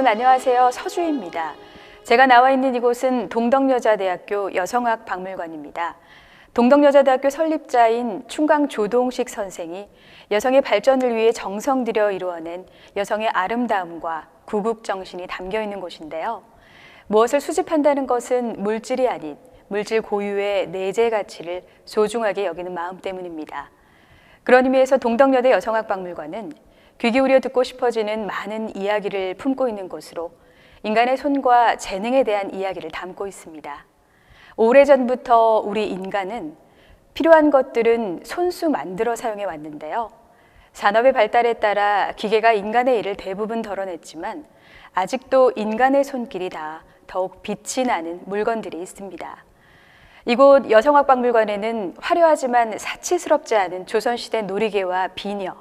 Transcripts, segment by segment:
여러분 안녕하세요. 서주입니다. 제가 나와 있는 이곳은 동덕여자대학교 여성학박물관입니다. 동덕여자대학교 설립자인 충강조동식 선생이 여성의 발전을 위해 정성 들여 이루어낸 여성의 아름다움과 구국정신이 담겨 있는 곳인데요. 무엇을 수집한다는 것은 물질이 아닌 물질 고유의 내재 가치를 소중하게 여기는 마음 때문입니다. 그런 의미에서 동덕여대 여성학박물관은 귀 기울여 듣고 싶어지는 많은 이야기를 품고 있는 곳으로 인간의 손과 재능에 대한 이야기를 담고 있습니다. 오래전부터 우리 인간은 필요한 것들은 손수 만들어 사용해 왔는데요. 산업의 발달에 따라 기계가 인간의 일을 대부분 덜어냈지만 아직도 인간의 손길이 닿아 더욱 빛이 나는 물건들이 있습니다. 이곳 여성학박물관에는 화려하지만 사치스럽지 않은 조선시대 놀이개와 비녀,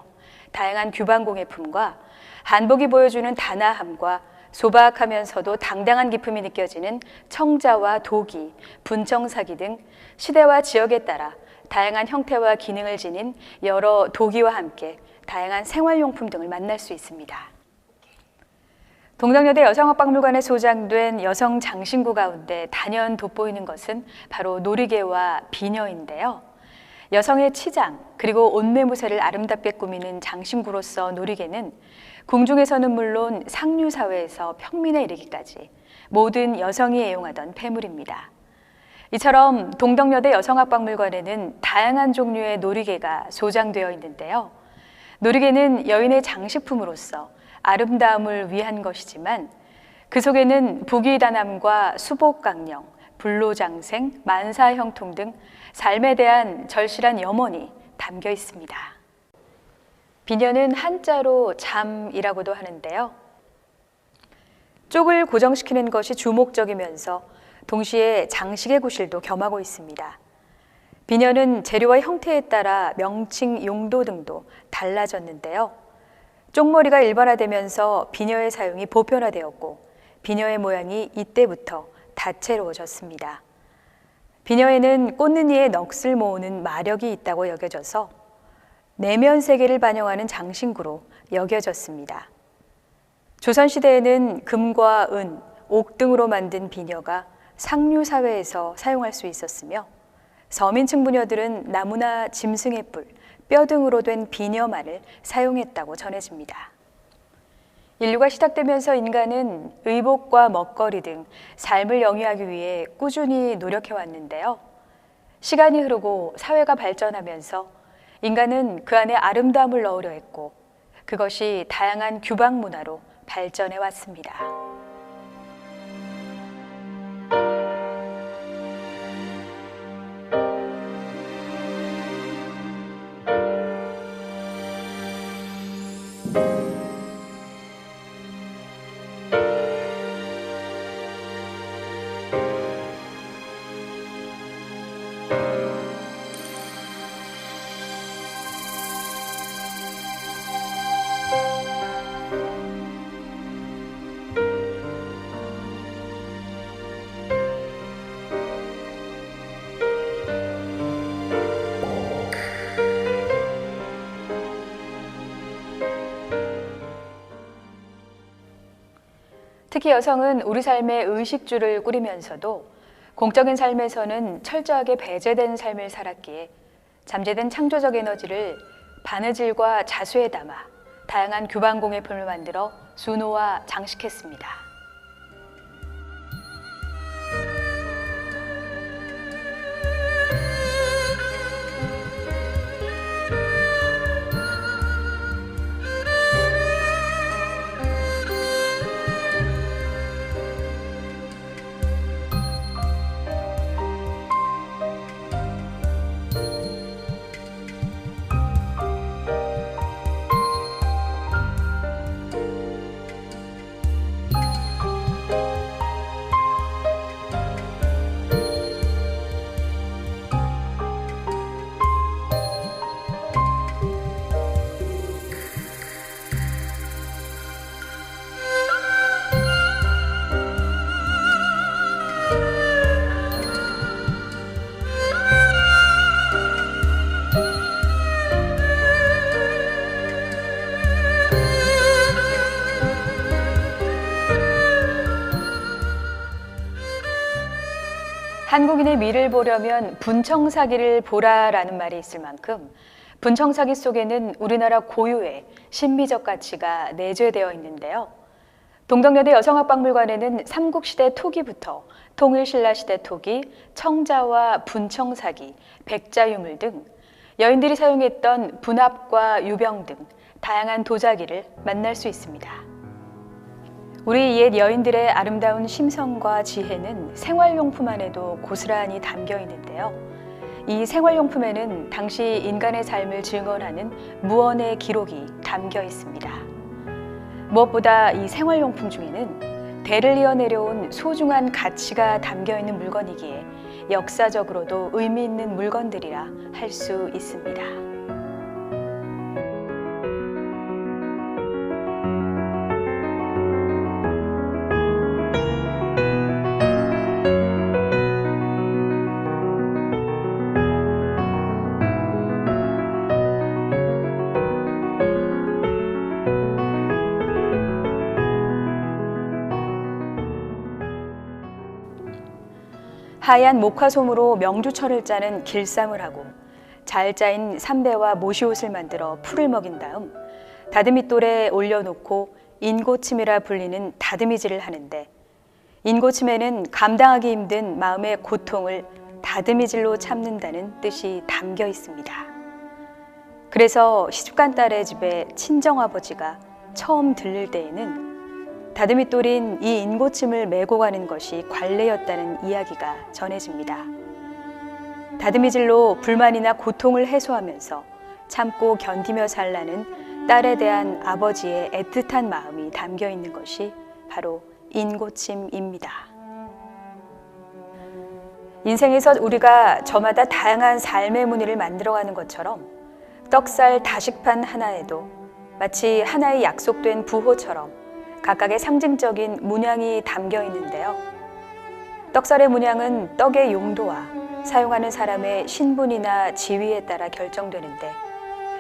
다양한 규방공예품과 한복이 보여주는 단아함과 소박하면서도 당당한 기품이 느껴지는 청자와 도기, 분청사기 등 시대와 지역에 따라 다양한 형태와 기능을 지닌 여러 도기와 함께 다양한 생활용품 등을 만날 수 있습니다. 동덕여대 여성학박물관에 소장된 여성 장신구 가운데 단연 돋보이는 것은 바로 놀이개와 비녀인데요. 여성의 치장 그리고 옷매무새를 아름답게 꾸미는 장신구로서 놀이개는 궁중에서는 물론 상류사회에서 평민에 이르기까지 모든 여성이 애용하던 폐물입니다. 이처럼 동덕여대 여성학박물관에는 다양한 종류의 놀이개가 소장되어 있는데요. 놀이개는 여인의 장식품으로서 아름다움을 위한 것이지만 그 속에는 부귀단함과 수복강령, 불로장생, 만사형통 등 삶에 대한 절실한 염원이 담겨 있습니다. 비녀는 한자로 잠이라고도 하는데요. 쪽을 고정시키는 것이 주목적이면서 동시에 장식의 구실도 겸하고 있습니다. 비녀는 재료와 형태에 따라 명칭, 용도 등도 달라졌는데요. 쪽머리가 일반화되면서 비녀의 사용이 보편화되었고 비녀의 모양이 이때부터 다채로워졌습니다. 비녀에는 꽂는 이의 넋을 모으는 마력이 있다고 여겨져서 내면 세계를 반영하는 장신구로 여겨졌습니다. 조선시대에는 금과 은, 옥 등으로 만든 비녀가 상류 사회에서 사용할 수 있었으며 서민층 부녀들은 나무나 짐승의 뿔, 뼈 등으로 된 비녀만을 사용했다고 전해집니다. 인류가 시작되면서 인간은 의복과 먹거리 등 삶을 영위하기 위해 꾸준히 노력해왔는데요. 시간이 흐르고 사회가 발전하면서 인간은 그 안에 아름다움을 넣으려 했고 그것이 다양한 규방 문화로 발전해왔습니다. 특히 여성은 우리 삶의 의식주를 꾸리면서도 공적인 삶에서는 철저하게 배제된 삶을 살았기에 잠재된 창조적 에너지를 바느질과 자수에 담아 다양한 규방공예품을 만들어 수놓아 장식했습니다. 한국인의 미를 보려면 분청사기를 보라라는 말이 있을 만큼 분청사기 속에는 우리나라 고유의 신비적 가치가 내재되어 있는데요. 동덕여대 여성학박물관에는 삼국시대 토기부터 통일신라시대 토기, 청자와 분청사기, 백자유물 등 여인들이 사용했던 분합과 유병 등 다양한 도자기를 만날 수 있습니다. 우리 옛 여인들의 아름다운 심성과 지혜는 생활용품 안에도 고스란히 담겨 있는데요. 이 생활용품에는 당시 인간의 삶을 증언하는 무언의 기록이 담겨 있습니다. 무엇보다 이 생활용품 중에는 대를 이어 내려온 소중한 가치가 담겨 있는 물건이기에 역사적으로도 의미 있는 물건들이라 할 수 있습니다. 하얀 목화솜으로 명주철을 짜는 길쌈을 하고 잘 짜인 삼배와 모시옷을 만들어 풀을 먹인 다음 다듬이돌에 올려놓고 인고침이라 불리는 다듬이질을 하는데, 인고침에는 감당하기 힘든 마음의 고통을 다듬이질로 참는다는 뜻이 담겨 있습니다. 그래서 시집간 딸의 집에 친정아버지가 처음 들를 때에는 다듬이돌인 이 인고침을 메고 가는 것이 관례였다는 이야기가 전해집니다. 다듬이질로 불만이나 고통을 해소하면서 참고 견디며 살라는 딸에 대한 아버지의 애틋한 마음이 담겨 있는 것이 바로 인고침입니다. 인생에서 우리가 저마다 다양한 삶의 무늬를 만들어가는 것처럼 떡살 다식판 하나에도 마치 하나의 약속된 부호처럼 각각의 상징적인 문양이 담겨 있는데요. 떡살의 문양은 떡의 용도와 사용하는 사람의 신분이나 지위에 따라 결정되는데,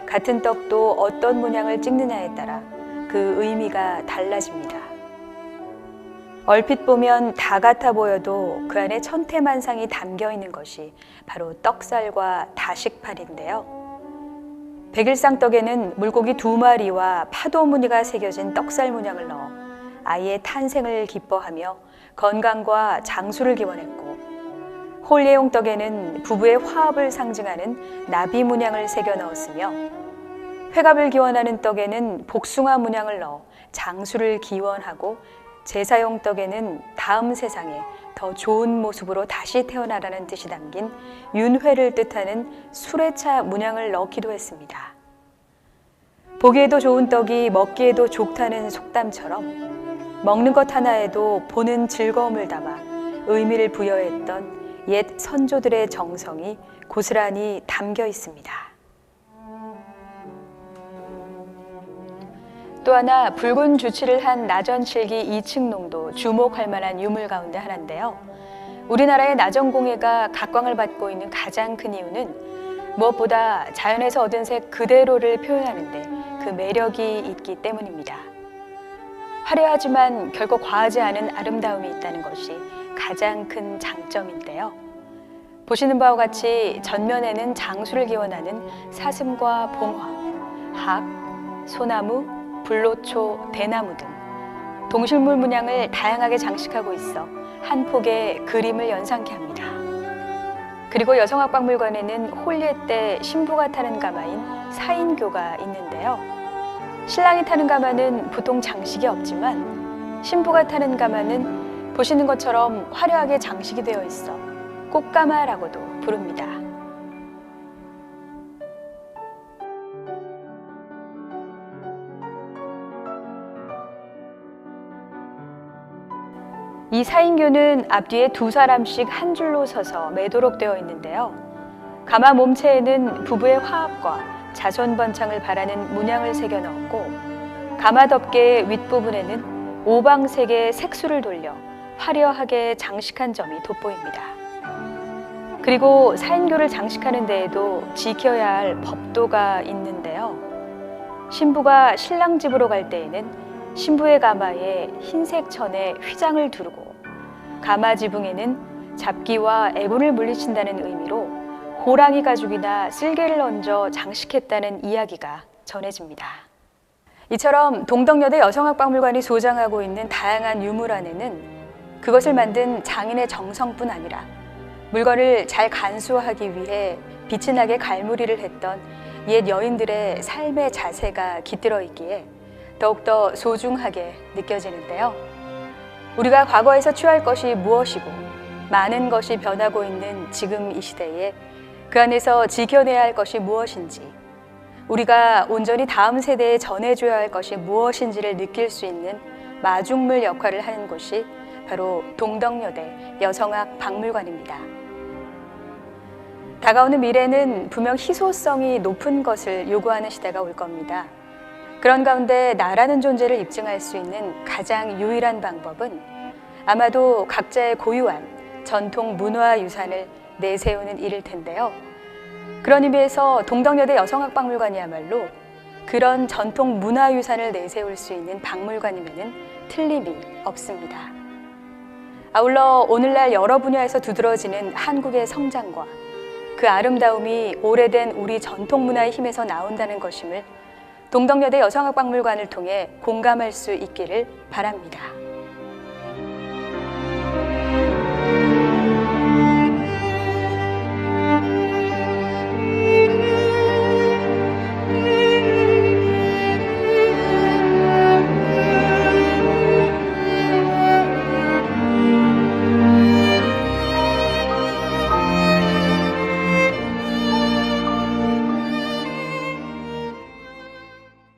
같은 떡도 어떤 문양을 찍느냐에 따라 그 의미가 달라집니다. 얼핏 보면 다 같아 보여도 그 안에 천태만상이 담겨 있는 것이 바로 떡살과 다식판인데요. 백일상떡에는 물고기 2마리와 파도 무늬가 새겨진 떡살 문양을 넣어 아이의 탄생을 기뻐하며 건강과 장수를 기원했고, 홀예용떡에는 부부의 화합을 상징하는 나비 문양을 새겨 넣었으며, 회갑을 기원하는 떡에는 복숭아 문양을 넣어 장수를 기원하고, 제사용 떡에는 다음 세상에 더 좋은 모습으로 다시 태어나라는 뜻이 담긴 윤회를 뜻하는 수레차 문양을 넣기도 했습니다. 보기에도 좋은 떡이 먹기에도 좋다는 속담처럼 먹는 것 하나에도 보는 즐거움을 담아 의미를 부여했던 옛 선조들의 정성이 고스란히 담겨 있습니다. 또 하나 붉은 주치를 한 나전칠기 2층농도 주목할 만한 유물 가운데 하나인데요. 우리나라의 나전공예가 각광을 받고 있는 가장 큰 이유는 무엇보다 자연에서 얻은 색 그대로를 표현하는데 그 매력이 있기 때문입니다. 화려하지만 결코 과하지 않은 아름다움이 있다는 것이 가장 큰 장점인데요. 보시는 바와 같이 전면에는 장수를 기원하는 사슴과 봉화, 학, 소나무, 불로초, 대나무 등 동실물 문양을 다양하게 장식하고 있어 한 폭의 그림을 연상케 합니다. 그리고 여성학박물관에는 혼례 때 신부가 타는 가마인 사인교가 있는데요. 신랑이 타는 가마는 보통 장식이 없지만 신부가 타는 가마는 보시는 것처럼 화려하게 장식이 되어 있어 꽃가마라고도 부릅니다. 이 사인교는 앞뒤에 2사람씩 한 줄로 서서 매도록 되어 있는데요. 가마 몸체에는 부부의 화합과 자손 번창을 바라는 문양을 새겨 넣었고, 가마 덮개의 윗부분에는 오방색의 색수를 돌려 화려하게 장식한 점이 돋보입니다. 그리고 사인교를 장식하는 데에도 지켜야 할 법도가 있는데요. 신부가 신랑 집으로 갈 때에는 신부의 가마에 흰색 천에 휘장을 두르고, 가마 지붕에는 잡기와 애군을 물리친다는 의미로 호랑이 가죽이나 쓸개를 얹어 장식했다는 이야기가 전해집니다. 이처럼 동덕여대 여성학박물관이 소장하고 있는 다양한 유물 안에는 그것을 만든 장인의 정성뿐 아니라 물건을 잘 간수하기 위해 빛이 나게 갈무리를 했던 옛 여인들의 삶의 자세가 깃들어 있기에 더욱더 소중하게 느껴지는데요. 우리가 과거에서 취할 것이 무엇이고 많은 것이 변하고 있는 지금 이 시대에 그 안에서 지켜내야 할 것이 무엇인지, 우리가 온전히 다음 세대에 전해줘야 할 것이 무엇인지를 느낄 수 있는 마중물 역할을 하는 곳이 바로 동덕여대 여성학박물관입니다. 다가오는 미래는 분명 희소성이 높은 것을 요구하는 시대가 올 겁니다. 그런 가운데 나라는 존재를 입증할 수 있는 가장 유일한 방법은 아마도 각자의 고유한 전통 문화 유산을 내세우는 일일 텐데요. 그런 의미에서 동덕여대 여성학박물관이야말로 그런 전통 문화 유산을 내세울 수 있는 박물관이면은 틀림이 없습니다. 아울러 오늘날 여러 분야에서 두드러지는 한국의 성장과 그 아름다움이 오래된 우리 전통 문화의 힘에서 나온다는 것임을 동덕여대 여성학박물관을 통해 공감할 수 있기를 바랍니다.